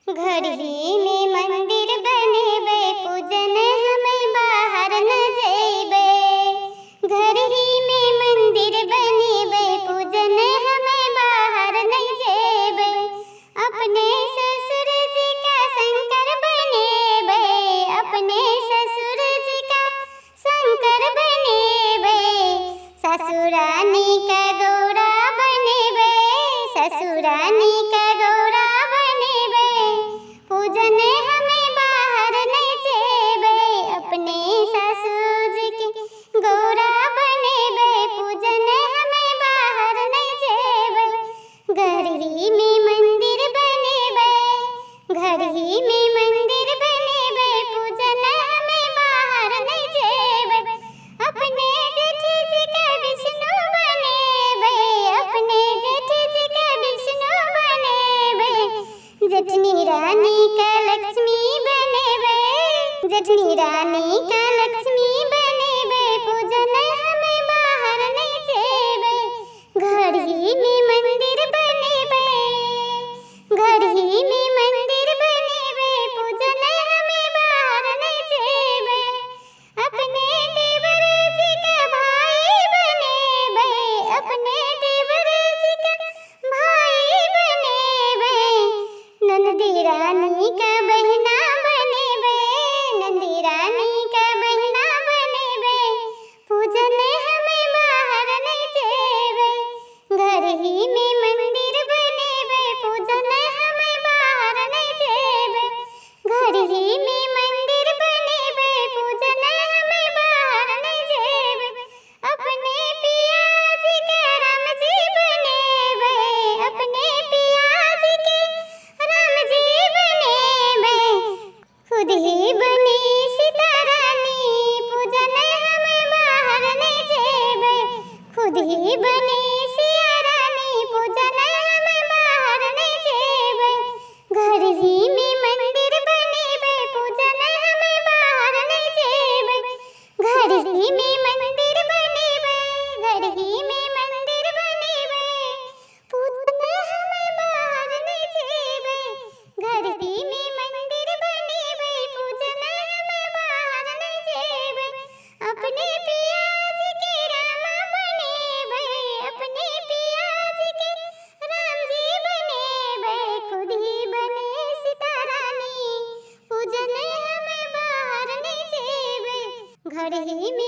घर ही में मंदिर बनेबे, पूजन हमें बाहर न जइबे। घर ही में मंदिर बनेबे, पूजन हमें बाहर न जइबे। अपने ससुर जी का शंकर बनेबे, अपने ससुर जी का शंकर बनेबे। ससुरानी का गौरा बनेबे, ससुरानी का गौरा बनेबे। पूजन हमें बाहर नहीं जेबे, अपने ससुर जी के गौरा बनेबे। पूजन हमें बाहर नहीं जेबे। घर ही में मंदिर बनेबे, घर ही में मंदिर बनेबे। पूजन हमें बाहर नहीं जेबे। अपने जेठी जी का विष्णु बनेबे, अपने जेठी जी का विष्णु बनेबे। जेठनी रानी का लक्ष्मी बनेबे, जेठनी रानी का लक्ष्मी बनेबे। पूजन हमें बाहर नहीं जेबे। घर ही में मंदिर बनेबे, घर ही में मंदिर बनेबे। पूजन हमें बाहर नहीं जेबे। अपने देवर जी का भाई बनेबे, अपने देवर जी का भाई बनेबे। नंदी रानी का बहिना बनेबे, नंदी रानी का बहिना बनेबे। पूजन हमें बाहर नहीं जेबे। घर ही में मंदिर बनेबे, पूजन हमें बाहर नहीं जेबे। घर ही में मंदिर बनेबे, पूजन हमें बाहर नहीं जेबे। अपने पिया जी के राम जी बनेबे, अपने पिया जी के राम जी बनेबे। खुद ही बनी सीता रानी, पूजन हमें बाहर नहीं जेबे। खुद ही बनी सिया रानी, पूजन हमें बाहर नहीं जेबे। घर ही में मंदिर बनेबे, पूजन हमें बाहर नहीं जेबे। घर ही में मंदिर बनेबे, घर ही में मंदिर बनेबे। पूजन हमें बाहर नहीं जेबे। घर ही में मंदिर बनेबे, पूजन हमें बाहर नहीं जेबे। अपने पिया जी के राम बनेबे, अपने पिया जी के राम जी बनेबे। खुद ही बने सीता रानी, पूजन हमें बाहर नहीं जेबे। घर ही में